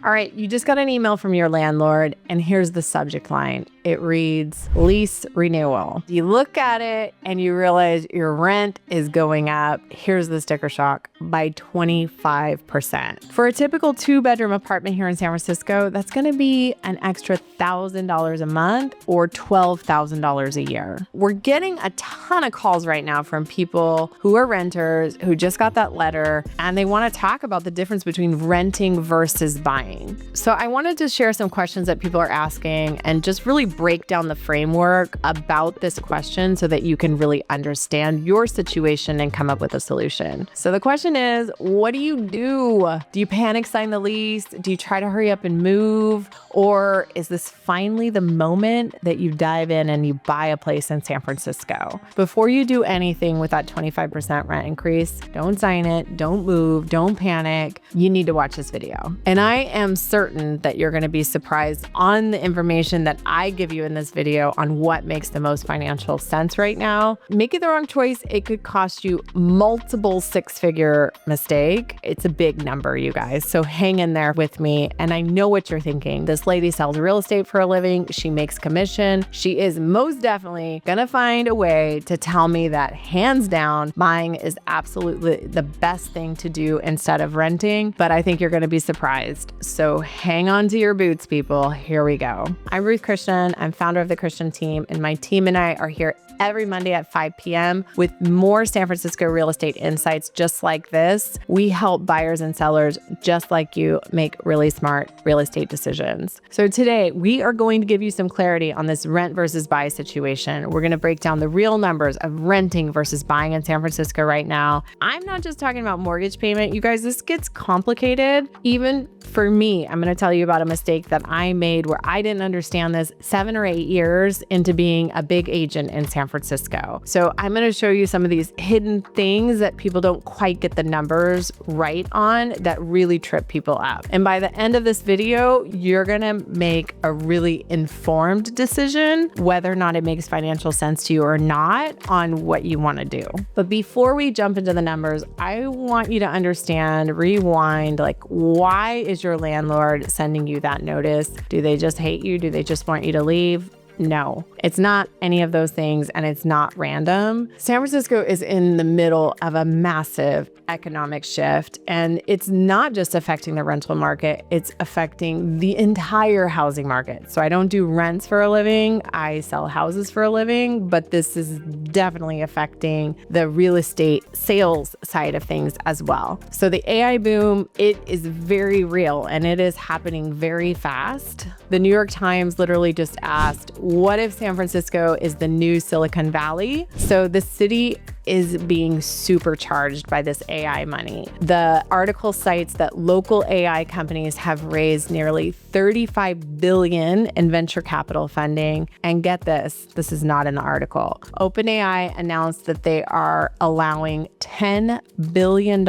All right, you just got an email from your landlord, and here's the subject line. It reads, lease renewal. You look at it and you realize your rent is going up, here's the sticker shock, by 25%. For a typical 2-bedroom apartment here in San Francisco, that's gonna be an extra $1,000 a month or $12,000 a year. We're getting a ton of calls right now from people who are renters, who just got that letter, and they wanna talk about the difference between renting versus buying. So I wanted to share some questions that people are asking and just really break down the framework about this question so that you can really understand your situation and come up with a solution. So the question is, what do you do? Do you panic sign the lease? Do you try to hurry up and move? Or is this finally the moment that you dive in and you buy a place in San Francisco? Before you do anything with that 25% rent increase, don't sign it, don't move, don't panic. You need to watch this video. And I am certain that you're going to be surprised on the information that I give you in this video on what makes the most financial sense right now. Making the wrong choice, it could cost you multiple 6-figure mistake. It's a big number, you guys. So hang in there with me. And I know what you're thinking. This lady sells real estate for a living. She makes commission. She is most definitely going to find a way to tell me that hands down, buying is absolutely the best thing to do instead of renting. But I think you're going to be surprised. So hang on to your boots, people. Here we go. I'm Ruth Krishnan. I'm founder of the Krishnan team, and my team and I are here every Monday at 5 p.m. with more San Francisco real estate insights just like this. We help buyers and sellers just like you make really smart real estate decisions. So today we are going to give you some clarity on this rent versus buy situation. We're going to break down the real numbers of renting versus buying in San Francisco right now. I'm not just talking about mortgage payment. You guys, this gets complicated. Even for me, I'm going to tell you about a mistake that I made where I didn't understand this 7 or 8 years into being a big agent in San Francisco. So I'm going to show you some of these hidden things that people don't quite get the numbers right on that really trip people up. And by the end of this video, you're going to make a really informed decision whether or not it makes financial sense to you or not on what you want to do. But before we jump into the numbers, I want you to understand, rewind, like, why is your landlord sending you that notice? Do they just hate you? Do they just want you to leave? No, it's not any of those things, and it's not random. San Francisco is in the middle of a massive economic shift, and it's not just affecting the rental market, it's affecting the entire housing market. So I don't do rents for a living, I sell houses for a living, but this is definitely affecting the real estate sales side of things as well. So the AI boom, it is very real, and it is happening very fast. The New York Times literally just asked, what if San Francisco is the new Silicon Valley? So the city is being supercharged by this AI money. The article cites that local AI companies have raised nearly $35 billion in venture capital funding. And get this is not in the article. OpenAI announced that they are allowing $10 billion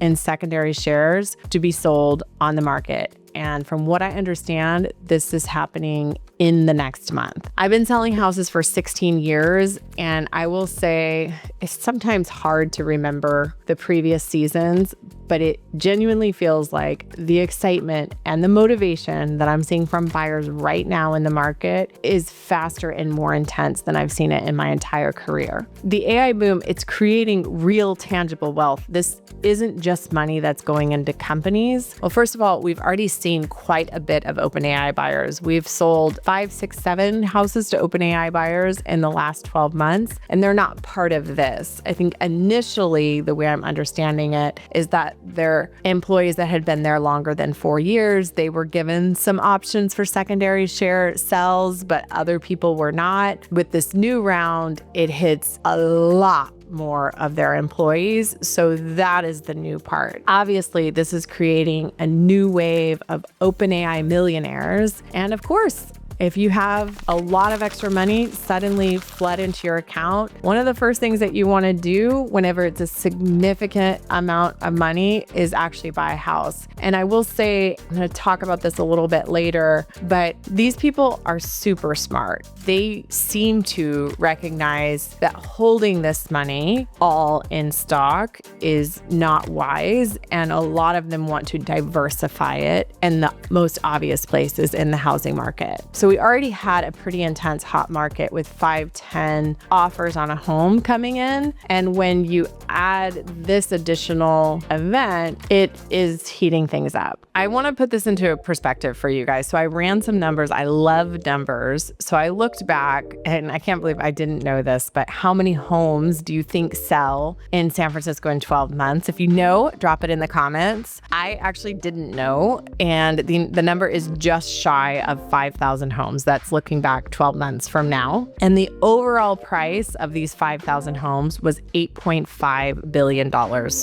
in secondary shares to be sold on the market. And from what I understand, this is happening in the next month. I've been selling houses for 16 years, and I will say it's sometimes hard to remember the previous seasons, but it genuinely feels like the excitement and the motivation that I'm seeing from buyers right now in the market is faster and more intense than I've seen it in my entire career. The AI boom, it's creating real tangible wealth. This isn't just money that's going into companies. Well, first of all, we've already seen quite a bit of OpenAI buyers. We've sold 5, 6, 7 houses to OpenAI buyers in the last 12 months, and they're not part of this. I think initially, the way I'm understanding it is that they're employees that had been there longer than 4 years. They were given some options for secondary share sales, but other people were not. With this new round, it hits a lot more of their employees. So that is the new part. Obviously, this is creating a new wave of OpenAI millionaires. And of course, If you have a lot of extra money suddenly flood into your account, one of the first things that you want to do whenever it's a significant amount of money is actually buy a house. And I will say, I'm going to talk about this a little bit later, but these people are super smart. They seem to recognize that holding this money all in stock is not wise, and a lot of them want to diversify it, and the most obvious place is in the housing market. So we already had a pretty intense hot market with 5-10 offers on a home coming in, and when you add this additional event, it is heating things up. I want to put this into a perspective for you guys. So I ran some numbers. I love numbers. So I looked back, and I can't believe I didn't know this, but how many homes do you think sell in San Francisco in 12 months? If you know, drop it in the comments. I actually didn't know, and the number is just shy of 5,000 homes. That's looking back 12 months from now. And the overall price of these 5,000 homes was $8.5 billion,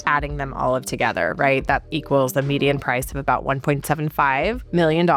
adding them all up together, right? That equals the median price of about $1.75 million.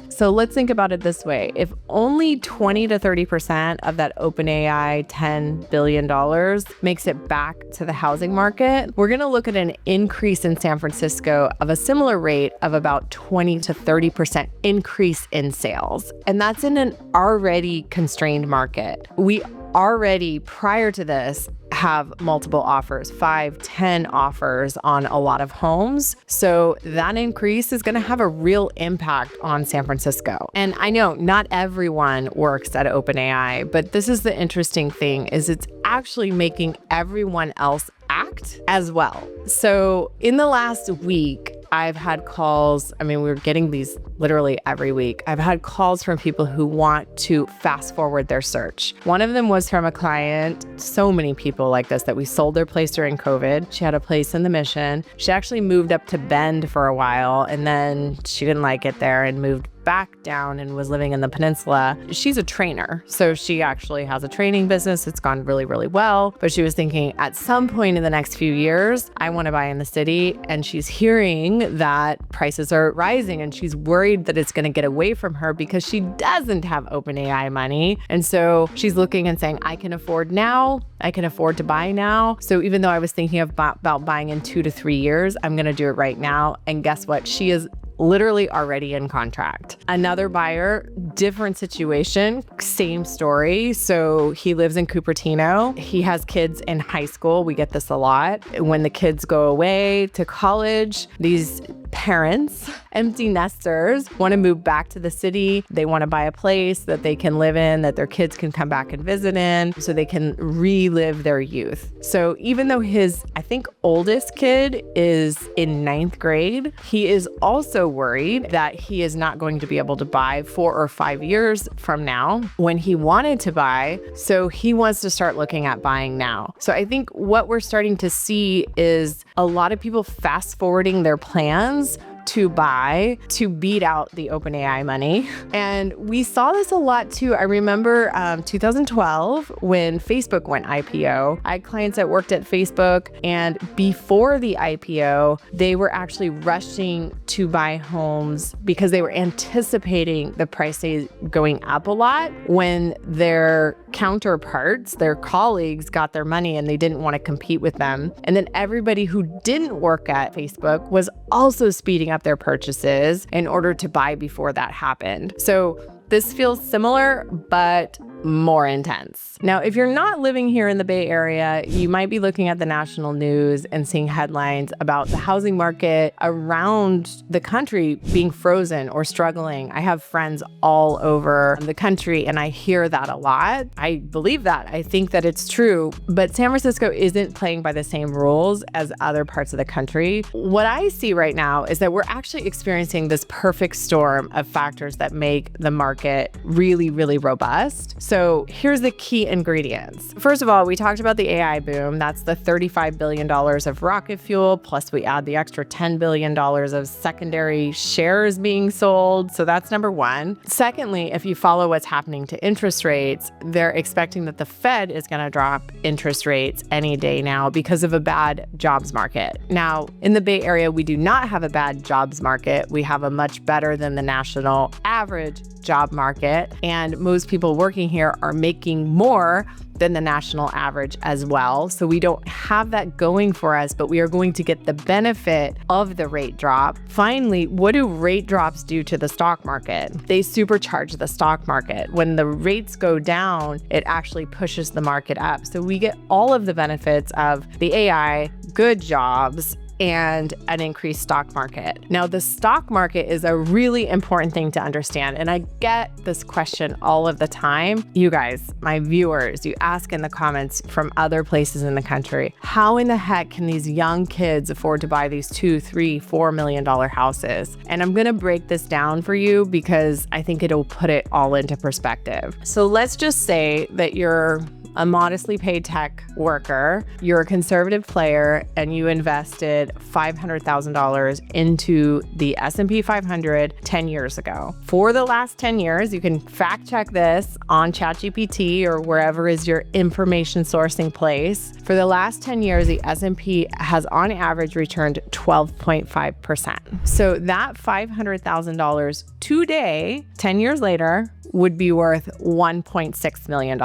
So let's think about it this way. If only 20 to 30% of that OpenAI $10 billion makes it back to the housing market, we're going to look at an increase in San Francisco of a similar rate of about 20 to 30% increase in sales. And that's in an already constrained market. We already, prior to this, have multiple offers, 5-10 offers on a lot of homes. So that increase is going to have a real impact on San Francisco. And I know not everyone works at OpenAI, but this is the interesting thing, is it's actually making everyone else act as well. So in the last week, I've had calls. I mean, we're getting these literally every week. I've had calls from people who want to fast forward their search. One of them was from a client, so many people like this, that we sold their place during COVID. She had a place in the Mission. She actually moved up to Bend for a while, and then she didn't like it there and moved back down and was living in the peninsula. She's a trainer, so she actually has a training business. It's gone really, really well. But she was thinking at some point in the next few years, I want to buy in the city. And she's hearing that prices are rising, and she's worried that it's going to get away from her because she doesn't have OpenAI money. And so she's looking and saying, I can afford now. I can afford to buy now. So even though I was thinking about buying in 2 to 3 years, I'm going to do it right now. And guess what? She is literally already in contract. Another buyer, different situation, same story. So he lives in Cupertino. He has kids in high school. We get this a lot. When the kids go away to college, these parents, empty nesters, want to move back to the city. They want to buy a place that they can live in, that their kids can come back and visit in, so they can relive their youth. So even though his, I think, oldest kid is in 9th grade, he is also worried that he is not going to be able to buy 4 or 5 years from now when he wanted to buy. So he wants to start looking at buying now. So I think what we're starting to see is a lot of people fast forwarding their plans to buy to beat out the OpenAI money. And we saw this a lot too. I remember 2012 when Facebook went IPO. I had clients that worked at Facebook, and before the IPO, they were actually rushing to buy homes because they were anticipating the prices going up a lot when their counterparts, their colleagues, got their money and they didn't want to compete with them. And then everybody who didn't work at Facebook was also speeding up their purchases in order to buy before that happened. So this feels similar, but more intense. Now, if you're not living here in the Bay Area, you might be looking at the national news and seeing headlines about the housing market around the country being frozen or struggling. I have friends all over the country, and I hear that a lot. I believe that. I think that it's true, but San Francisco isn't playing by the same rules as other parts of the country. What I see right now is that we're actually experiencing this perfect storm of factors that make the market really, really robust. So here's the key ingredients. First of all, we talked about the AI boom. That's the $35 billion of rocket fuel, plus we add the extra $10 billion of secondary shares being sold. So that's number one. Secondly, if you follow what's happening to interest rates, they're expecting that the Fed is going to drop interest rates any day now because of a bad jobs market. Now, in the Bay Area, we do not have a bad jobs market. We have a much better than the national average jobs job market, and most people working here are making more than the national average as well. So we don't have that going for us, but we are going to get the benefit of the rate drop. Finally, what do rate drops do to the stock market? They supercharge the stock market. When the rates go down, it actually pushes the market up. So we get all of the benefits of the AI, good jobs, and an increased stock market. Now, the stock market is a really important thing to understand. And I get this question all of the time. You guys, my viewers, you ask in the comments from other places in the country, how in the heck can these young kids afford to buy these $2, $3, $4 million houses? And I'm going to break this down for you because I think it'll put it all into perspective. So let's just say that you're a modestly paid tech worker, you're a conservative player, and you invested $500,000 into the S&P 500 10 years ago. For the last 10 years, you can fact check this on ChatGPT or wherever is your information sourcing place. For the last 10 years, the S&P has on average returned 12.5%. So that $500,000 today, 10 years later, would be worth $1.6 million.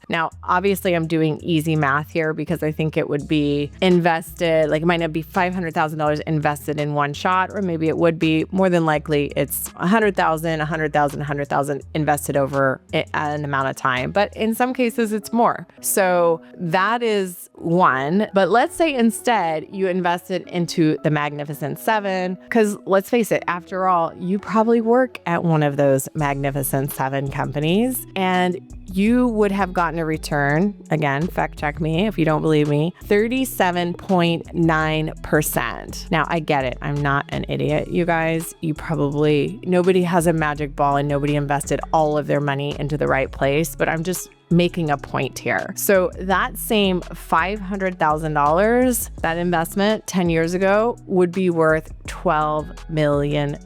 Now, obviously, I'm doing easy math here because I think it would be invested, like it might not be $500,000 invested in one shot, or maybe it would be. More than likely, it's $100,000 invested over an amount of time. But in some cases, it's more. So that is one. But let's say instead you invested into the Magnificent Seven, because let's face it, after all, you probably work at one of those Magnificent Seven companies, and you would have gotten a return, again, fact check me if you don't believe me, 37.9%. Now, I get it. I'm not an idiot, you guys. Nobody has a magic ball and nobody invested all of their money into the right place, but I'm just making a point here. So that same $500,000, that investment 10 years ago would be worth $12 million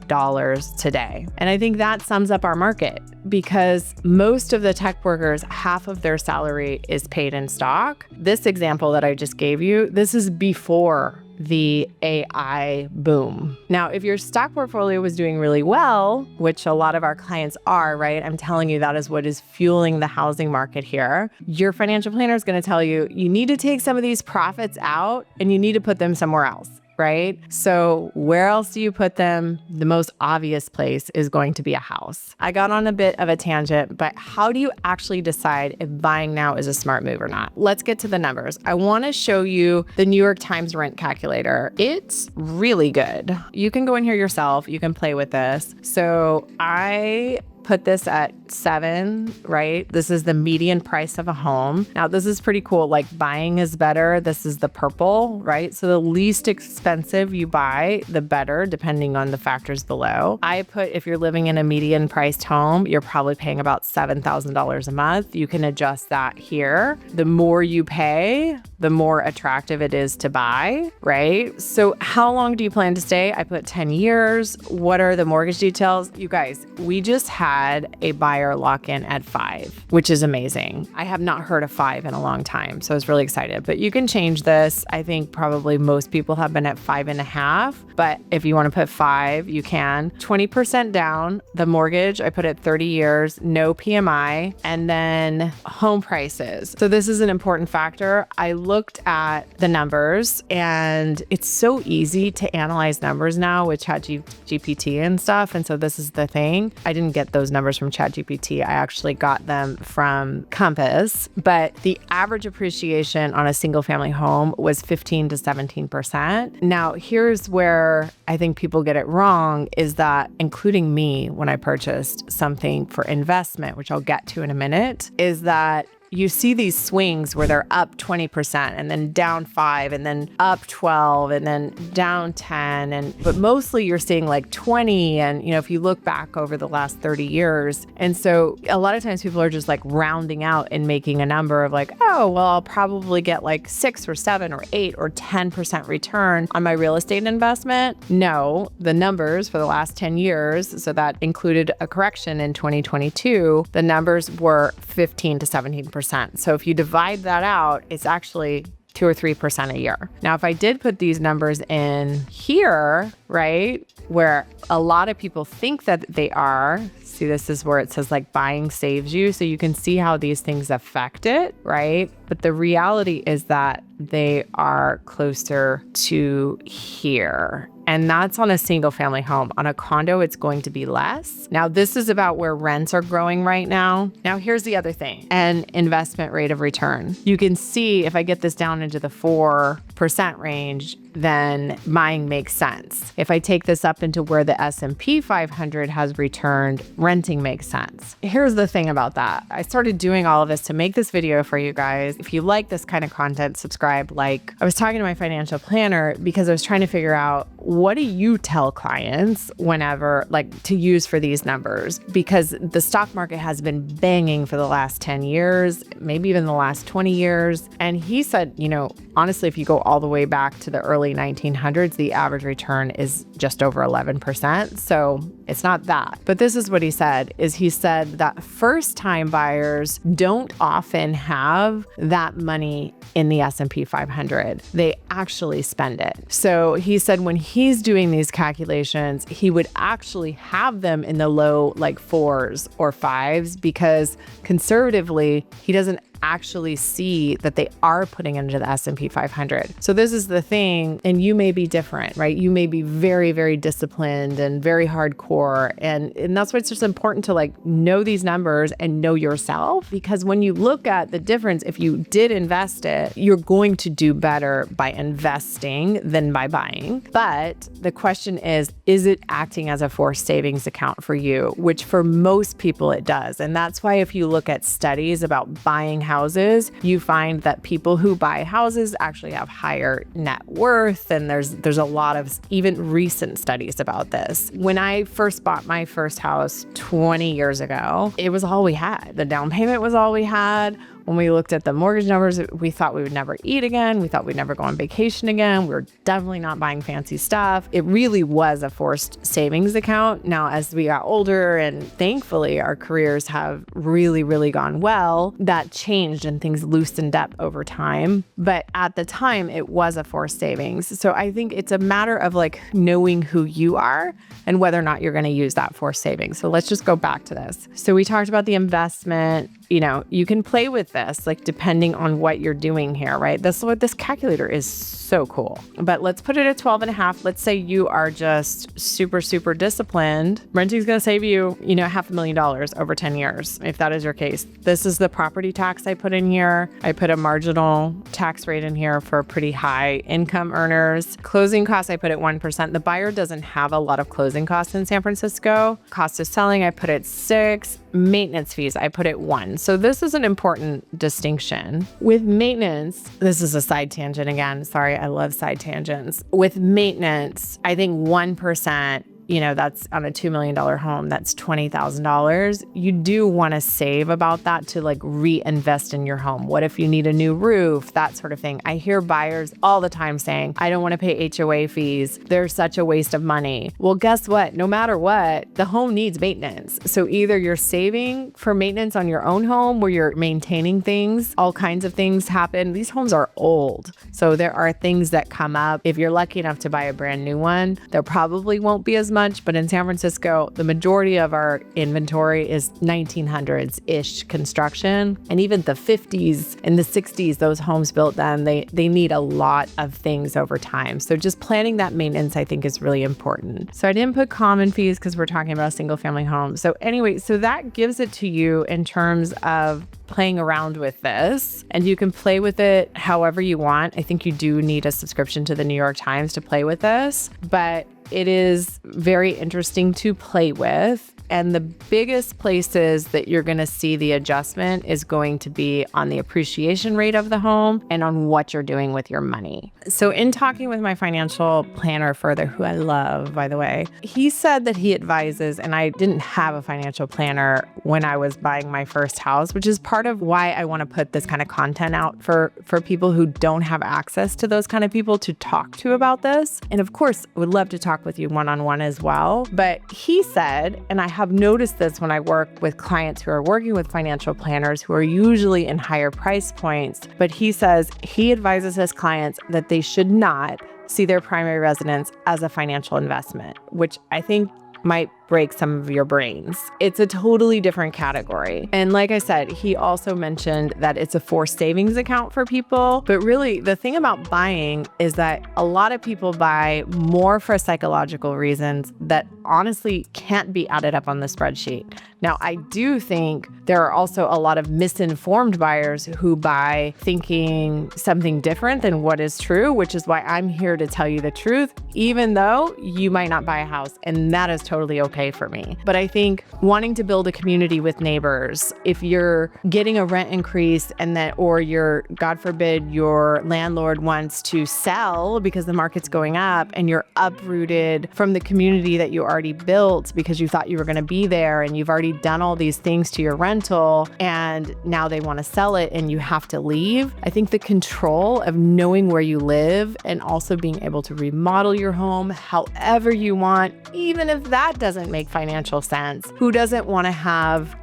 today. And I think that sums up our market because most of the tech workers, half of their salary is paid in stock. This example that I just gave you, this is before the AI boom. Now, if your stock portfolio was doing really well, which a lot of our clients are, right? I'm telling you, that is what is fueling the housing market here. Your financial planner is going to tell you, you need to take some of these profits out and you need to put them somewhere else. Right? So where else do you put them? The most obvious place is going to be a house. I got on a bit of a tangent, but how do you actually decide if buying now is a smart move or not? Let's get to the numbers. I want to show you the New York Times rent calculator. It's really good. You can go in here yourself. You can play with this. So I put this at 7, right? This is the median price of a home. Now, this is pretty cool. Like buying is better. This is the purple, right? So the least expensive you buy, the better, depending on the factors below. I put, if you're living in a median priced home, you're probably paying about $7,000 a month. You can adjust that here. The more you pay, the more attractive it is to buy, right? So how long do you plan to stay? I put 10 years. What are the mortgage details? You guys, we just had a buyer lock in at 5, which is amazing. I have not heard of 5 in a long time, so I was really excited. But you can change this. I think probably most people have been at 5.5, but if you want to put 5, you can. 20% down. The mortgage, I put at 30 years, no PMI, and then home prices. So this is an important factor. I looked at the numbers, and it's so easy to analyze numbers now with ChatGPT and stuff. And so this is the thing. I didn't get those numbers from ChatGPT. I actually got them from Compass, but the average appreciation on a single family home was 15 to 17%. Now, here's where I think people get it wrong is that, including me, when I purchased something for investment, which I'll get to in a minute, is that you see these swings where they're up 20% and then down 5 and then up 12 and then down 10. But mostly you're seeing like 20. And, if you look back over the last 30 years. And so a lot of times people are just like rounding out and making a number of like, oh, well, I'll probably get like 6 or 7 or 8 or 10% return on my real estate investment. No, the numbers for the last 10 years, so that included a correction in 2022, the numbers were 15 to 17%. So if you divide that out, it's actually 2 or 3% a year. Now, if I did put these numbers in here, right, where a lot of people think that they are, See, this is where it says like buying saves you. So you can see how these things affect it, right? But the reality is that they are closer to here. And that's on a single family home. On a condo, it's going to be less. Now, this is about where rents are growing right now. Now, here's the other thing, an investment rate of return. You can see if I get this down into the 4% range, then buying makes sense. If I take this up into where the S&P 500 has returned, renting makes sense. Here's the thing about that. I started doing all of this to make this video for you guys. If you like this kind of content, subscribe, like. I was talking to my financial planner because I was trying to figure out, what do you tell clients whenever, like, to use for these numbers? Because the stock market has been banging for the last 10 years, maybe even the last 20 years. And he said, you know, honestly, if you go all the way back to the early 1900s, the average return is just over 11%. So it's not that. But this is what he said, is he said that first-time buyers don't often have that money in the S&P 500. They actually spend it. So he said when he's doing these calculations, he would actually have them in the low like 4s or 5s because conservatively, he doesn't actually see that they are putting into the S&P 500. So this is the thing, and you may be different, right? You may be very, very disciplined and very hardcore. And that's why it's just important to like know these numbers and know yourself, because when you look at the difference, if you did invest it, you're going to do better by investing than by buying. But the question is it acting as a forced savings account for you? Which for most people it does. And that's why if you look at studies about buying houses, you find that people who buy houses actually have higher net worth. And there's a lot of even recent studies about this. When I first bought my first house 20 years ago, it was all we had. The down payment was all we had. When we looked at the mortgage numbers, we thought we would never eat again. We thought we'd never go on vacation again. We were definitely not buying fancy stuff. It really was a forced savings account. Now, as we got older and thankfully our careers have really, really gone well, that changed and things loosened up over time. But at the time, it was a forced savings. So I think it's a matter of like knowing who you are and whether or not you're going to use that forced savings. So let's just go back to this. So we talked about the investment. You know, you can play with this, like depending on what you're doing here, right? That's what this calculator is so cool. But let's put it at 12.5. Let's say you are just super, super disciplined. Renting is going to save you, you know, $500,000 over 10 years, if that is your case. This is the property tax I put in here. I put a marginal tax rate in here for pretty high income earners. Closing costs, I put at 1%. The buyer doesn't have a lot of closing costs in San Francisco. Cost of selling, I put at 6. Maintenance fees, I put at 1. So this is an important distinction. With maintenance, this is a side tangent again. Sorry, I love side tangents. With maintenance, I think 1%, you know, that's on a $2 million home, that's $20,000. You do want to save about that to like reinvest in your home. What if you need a new roof, that sort of thing. I hear buyers all the time saying, I don't want to pay HOA fees. They're such a waste of money. Well, guess what? No matter what, the home needs maintenance. So either you're saving for maintenance on your own home where you're maintaining things, all kinds of things happen. These homes are old. So there are things that come up. If you're lucky enough to buy a brand new one, there probably won't be as much, but in San Francisco, the majority of our inventory is 1900s-ish construction. And even the 50s and the 60s, those homes built then, they need a lot of things over time. So just planning that maintenance, I think, is really important. So I didn't put common fees because we're talking about a single family home. So anyway, so that gives it to you in terms of playing around with this, and you can play with it however you want. I think you do need a subscription to the New York Times to play with this, but it is very interesting to play with. And the biggest places that you're going to see the adjustment is going to be on the appreciation rate of the home and on what you're doing with your money. So in talking with my financial planner further, who I love, by the way, he said that he advises, and I didn't have a financial planner when I was buying my first house, which is part of why I want to put this kind of content out for people who don't have access to those kind of people to talk to about this. And of course, I would love to talk with you one-on-one as well. But he said, and I have noticed this when I work with clients who are working with financial planners who are usually in higher price points, but he says he advises his clients that they should not see their primary residence as a financial investment, which I think might break some of your brains. It's a totally different category. And like I said, he also mentioned that it's a forced savings account for people. But really, the thing about buying is that a lot of people buy more for psychological reasons that honestly can't be added up on the spreadsheet. Now, I do think there are also a lot of misinformed buyers who buy thinking something different than what is true, which is why I'm here to tell you the truth, even though you might not buy a house, and that is totally okay for me. But I think wanting to build a community with neighbors, if you're getting a rent increase and that, or you're, God forbid, your landlord wants to sell because the market's going up and you're uprooted from the community that you already built because you thought you were going to be there and you've already done all these things to your rental and now they want to sell it and you have to leave. I think the control of knowing where you live and also being able to remodel your home however you want, even if that doesn't make financial sense. Who doesn't want to have,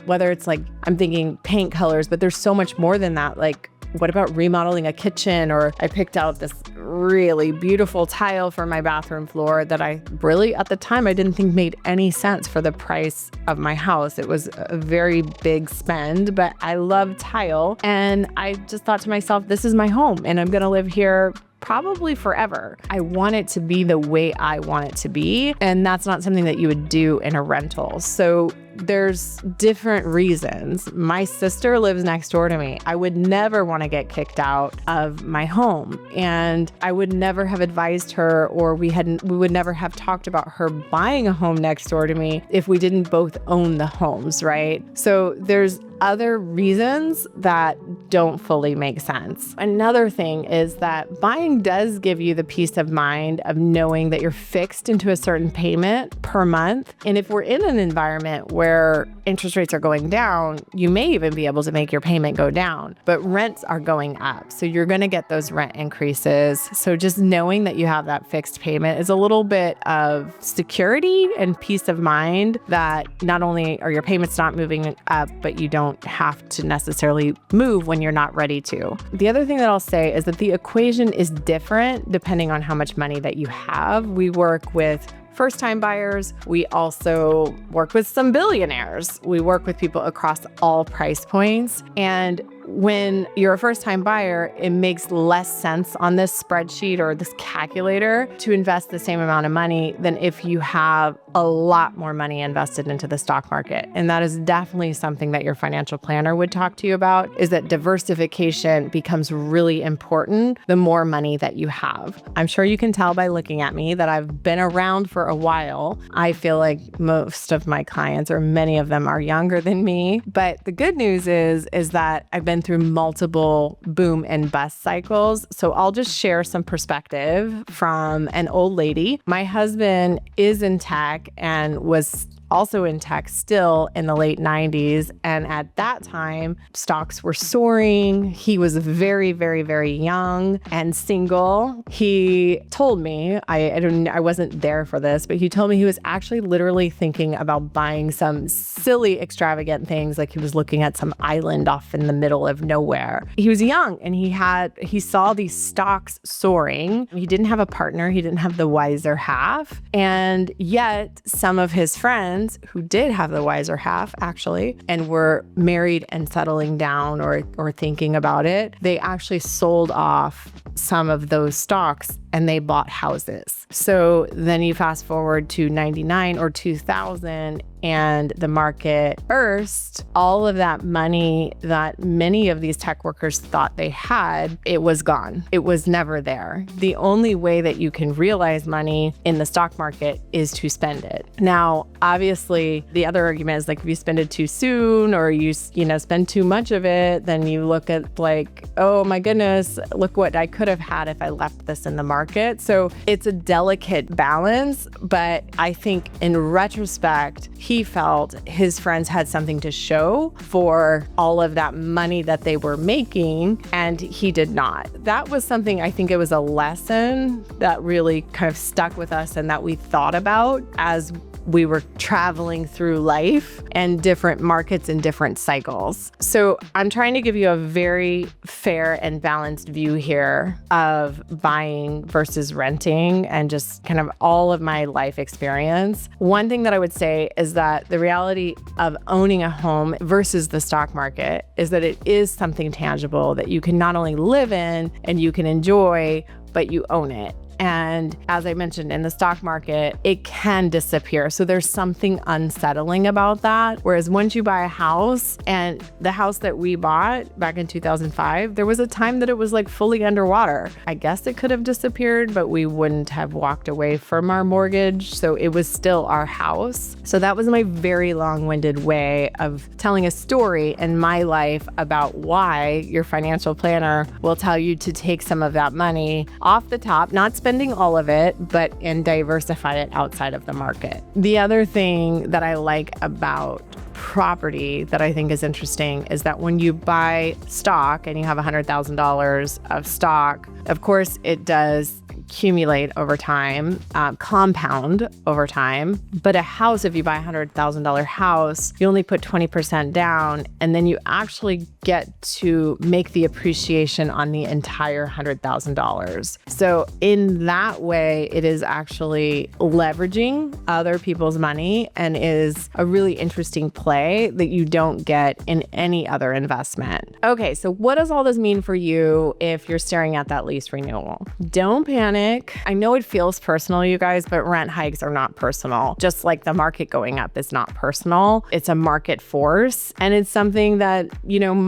whether it's like, I'm thinking paint colors, but there's so much more than that. Like, what about remodeling a kitchen? Or I picked out this really beautiful tile for my bathroom floor that I really, at the time, I didn't think made any sense for the price of my house. It was a very big spend, but I love tile. And I just thought to myself, this is my home and I'm going to live here probably forever. I want it to be the way I want it to be. And that's not something that you would do in a rental. So there's different reasons. My sister lives next door to me. I would never want to get kicked out of my home. And I would never have advised her, or we would never have talked about her buying a home next door to me if we didn't both own the homes, right? So there's other reasons that don't fully make sense. Another thing is that buying does give you the peace of mind of knowing that you're fixed into a certain payment per month. And if we're in an environment where interest rates are going down, you may even be able to make your payment go down, but rents are going up. So you're going to get those rent increases. So just knowing that you have that fixed payment is a little bit of security and peace of mind that not only are your payments not moving up, but you don't have to necessarily move when you're not ready to. The other thing that I'll say is that the equation is different depending on how much money that you have. We work with first-time buyers. We also work with some billionaires. We work with people across all price points. And when you're a first-time buyer, it makes less sense on this spreadsheet or this calculator to invest the same amount of money than if you have a lot more money invested into the stock market. And that is definitely something that your financial planner would talk to you about, is that diversification becomes really important the more money that you have. I'm sure you can tell by looking at me that I've been around for a while. I feel like most of my clients, or many of them, are younger than me. But the good news is that I've been through multiple boom and bust cycles. So I'll just share some perspective from an old lady. My husband is in tech and was also in tech still in the late 90s. And at that time, stocks were soaring. He was very, very, very young and single. He told me, I wasn't there for this, but he told me he was actually literally thinking about buying some silly, extravagant things. Like he was looking at some island off in the middle of nowhere. He was young and he saw these stocks soaring. He didn't have a partner. He didn't have the wiser half. And yet some of his friends who did have the wiser half, actually, and were married and settling down or thinking about it, they actually sold off some of those stocks and they bought houses. So then you fast forward to 99 or 2000 and the market burst. All of that money that many of these tech workers thought they had, it was gone. It was never there. The only way that you can realize money in the stock market is to spend it. Now, obviously, the other argument is like if you spend it too soon or you spend too much of it, then you look at like, oh my goodness, look what I could have had if I left this in the market. So it's a delicate balance, but I think in retrospect, he felt his friends had something to show for all of that money that they were making, and he did not. That was something, I think it was a lesson that really kind of stuck with us and that we thought about as we were traveling through life and different markets and different cycles. So I'm trying to give you a very fair and balanced view here of buying versus renting and just kind of all of my life experience. One thing that I would say is that the reality of owning a home versus the stock market is that it is something tangible that you can not only live in and you can enjoy, but you own it. And as I mentioned, in the stock market, it can disappear. So there's something unsettling about that. Whereas once you buy a house, and the house that we bought back in 2005, there was a time that it was like fully underwater. I guess it could have disappeared, but we wouldn't have walked away from our mortgage. So it was still our house. So that was my very long-winded way of telling a story in my life about why your financial planner will tell you to take some of that money off the top, not spending all of it, and diversify it outside of the market. The other thing that I like about property that I think is interesting is that when you buy stock and you have $100,000 of stock, of course it does accumulate over time, compound over time. But a house, if you buy a $100,000 house, you only put 20% down, and then you actually get to make the appreciation on the entire $100,000. So in that way, it is actually leveraging other people's money and is a really interesting play that you don't get in any other investment. Okay, so what does all this mean for you if you're staring at that lease renewal? Don't panic. I know it feels personal, you guys, but rent hikes are not personal. Just like the market going up is not personal. It's a market force, and it's something that,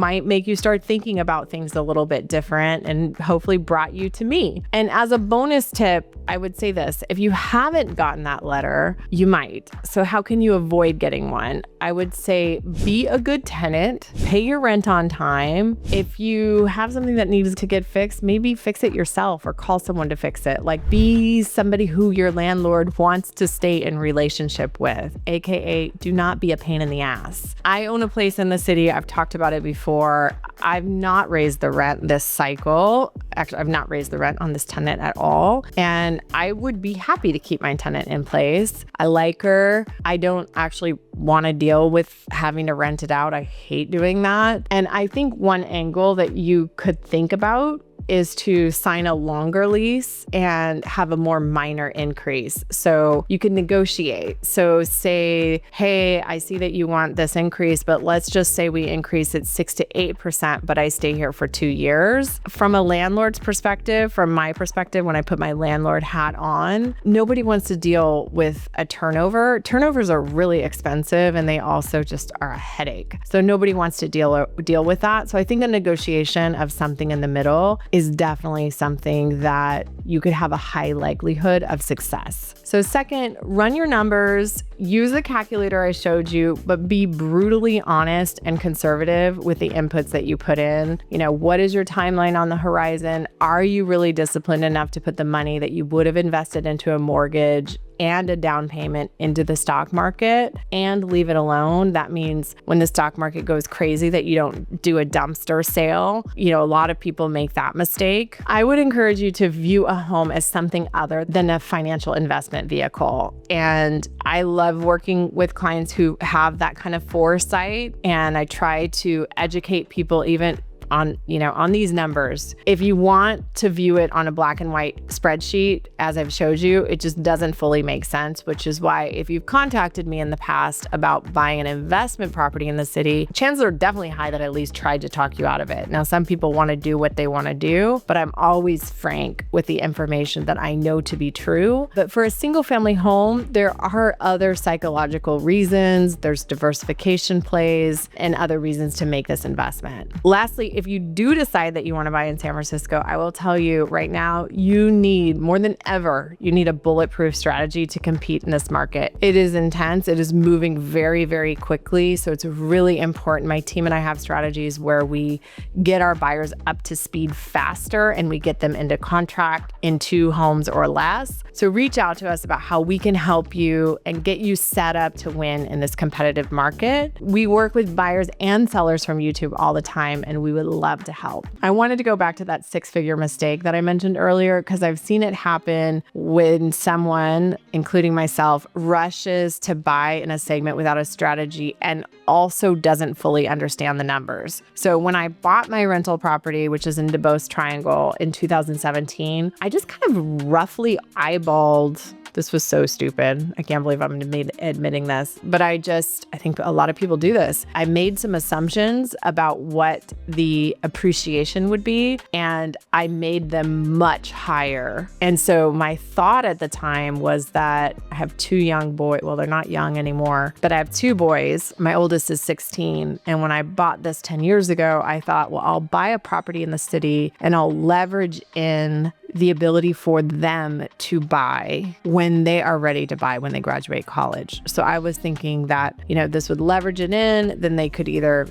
might make you start thinking about things a little bit different and hopefully brought you to me. And as a bonus tip, I would say this: if you haven't gotten that letter, you might. So how can you avoid getting one? I would say be a good tenant, pay your rent on time. If you have something that needs to get fixed, maybe fix it yourself or call someone to fix it. Like, be somebody who your landlord wants to stay in relationship with, AKA do not be a pain in the ass. I own a place in the city. I've talked about it before. I've not raised the rent this cycle. Actually, I've not raised the rent on this tenant at all. And I would be happy to keep my tenant in place. I like her. I don't actually want to deal with having to rent it out. I hate doing that. And I think one angle that you could think about is to sign a longer lease and have a more minor increase. So you can negotiate. So say, hey, I see that you want this increase, but let's just say we increase it 6 to 8%, but I stay here for 2 years. From a landlord's perspective, from my perspective, when I put my landlord hat on, nobody wants to deal with a turnover. Turnovers are really expensive, and they also just are a headache. So nobody wants to deal with that. So I think a negotiation of something in the middle is definitely something that you could have a high likelihood of success. So second, run your numbers, use the calculator I showed you, but be brutally honest and conservative with the inputs that you put in. What is your timeline on the horizon? Are you really disciplined enough to put the money that you would have invested into a mortgage and a down payment into the stock market and leave it alone? That means when the stock market goes crazy that you don't do a dumpster sale. A lot of people make that mistake. I would encourage you to view a home as something other than a financial investment vehicle. And I love working with clients who have that kind of foresight, and I try to educate people even on these numbers. If you want to view it on a black and white spreadsheet, as I've showed you, it just doesn't fully make sense, which is why if you've contacted me in the past about buying an investment property in the city, chances are definitely high that I at least tried to talk you out of it. Now, some people want to do what they want to do, but I'm always frank with the information that I know to be true. But for a single family home, there are other psychological reasons, there's diversification plays, and other reasons to make this investment. Lastly, if you do decide that you want to buy in San Francisco, I will tell you right now, you need more than ever, you need a bulletproof strategy to compete in this market. It is intense. It is moving very, very quickly. So it's really important. My team and I have strategies where we get our buyers up to speed faster and we get them into contract in 2 homes or less. So reach out to us about how we can help you and get you set up to win in this competitive market. We work with buyers and sellers from YouTube all the time, and we would love to help. I wanted to go back to that six-figure mistake that I mentioned earlier because I've seen it happen when someone, including myself, rushes to buy in a segment without a strategy and also doesn't fully understand the numbers. So when I bought my rental property, which is in Duboce Triangle in 2017, I just kind of roughly eyeballed. This was so stupid. I can't believe I'm admitting this, but I think a lot of people do this. I made some assumptions about what the appreciation would be, and I made them much higher. And so my thought at the time was that I have two young boys. Well, they're not young anymore, but I have two boys. My oldest is 16. And when I bought this 10 years ago, I thought, well, I'll buy a property in the city and I'll leverage in the ability for them to buy when they are ready to buy, when they graduate college. So I was thinking that, this would leverage it in, then they could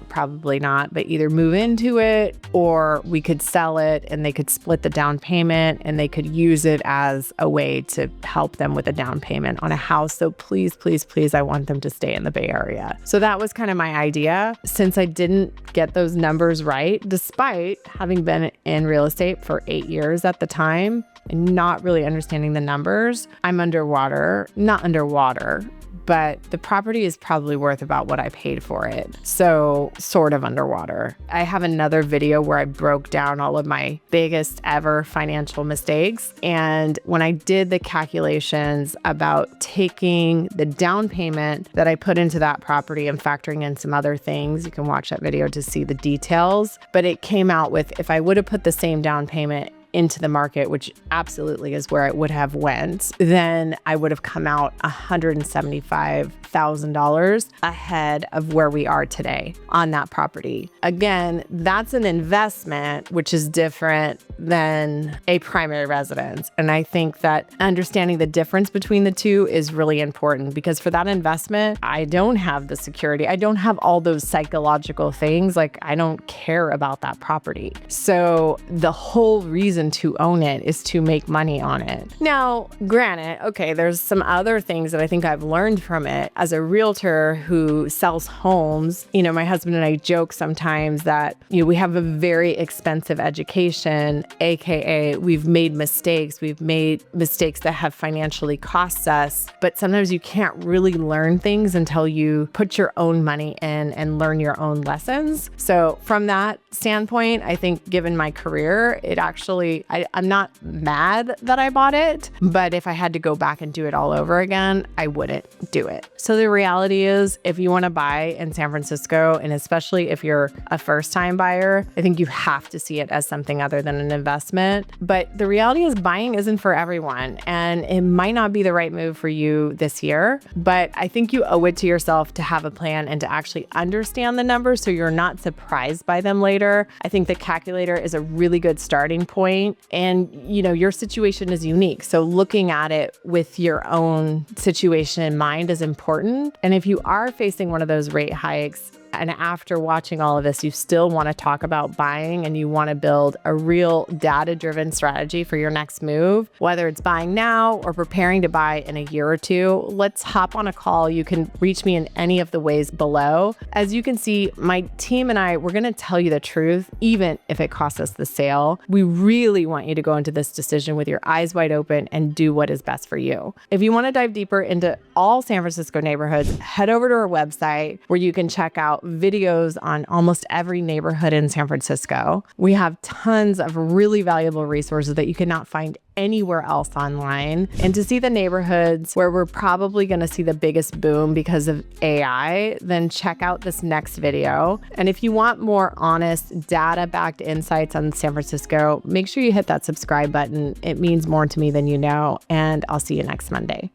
probably not, but either move into it or we could sell it and they could split the down payment and they could use it as a way to help them with a down payment on a house. So please, please, please, I want them to stay in the Bay Area. So that was kind of my idea. Since I didn't get those numbers right, despite having been in real estate for 8 years at the time, and not really understanding the numbers, I'm not underwater, but the property is probably worth about what I paid for it. So sort of underwater. I have another video where I broke down all of my biggest ever financial mistakes. And when I did the calculations about taking the down payment that I put into that property and factoring in some other things, you can watch that video to see the details. But it came out with, if I would have put the same down payment into the market, which absolutely is where it would have went, then I would have come out $175,000 ahead of where we are today on that property. Again, that's an investment, which is different than a primary residence. And I think that understanding the difference between the two is really important, because for that investment, I don't have the security. I don't have all those psychological things. Like, I don't care about that property. So the whole reason to own it is to make money on it. Now, granted, okay, there's some other things that I think I've learned from it. As a realtor who sells homes, my husband and I joke sometimes that, we have a very expensive education, AKA we've made mistakes. We've made mistakes that have financially cost us, but sometimes you can't really learn things until you put your own money in and learn your own lessons. So from that standpoint, I think given my career, it actually, I'm not mad that I bought it, but if I had to go back and do it all over again, I wouldn't do it. So the reality is, if you want to buy in San Francisco, and especially if you're a first-time buyer, I think you have to see it as something other than an investment. But the reality is, buying isn't for everyone, and it might not be the right move for you this year, but I think you owe it to yourself to have a plan and to actually understand the numbers so you're not surprised by them later. I think the calculator is a really good starting point. And, your situation is unique. So looking at it with your own situation in mind is important. And if you are facing one of those rate hikes, and after watching all of this, you still want to talk about buying and you want to build a real data-driven strategy for your next move, whether it's buying now or preparing to buy in a year or two, let's hop on a call. You can reach me in any of the ways below. As you can see, my team and I, we're going to tell you the truth, even if it costs us the sale. We really want you to go into this decision with your eyes wide open and do what is best for you. If you want to dive deeper into all San Francisco neighborhoods, head over to our website where you can check out videos on almost every neighborhood in San Francisco. We have tons of really valuable resources that you cannot find anywhere else online. And to see the neighborhoods where we're probably going to see the biggest boom because of AI, then check out this next video. And if you want more honest, data-backed insights on San Francisco, make sure you hit that subscribe button. It means more to me than you know. And I'll see you next Monday.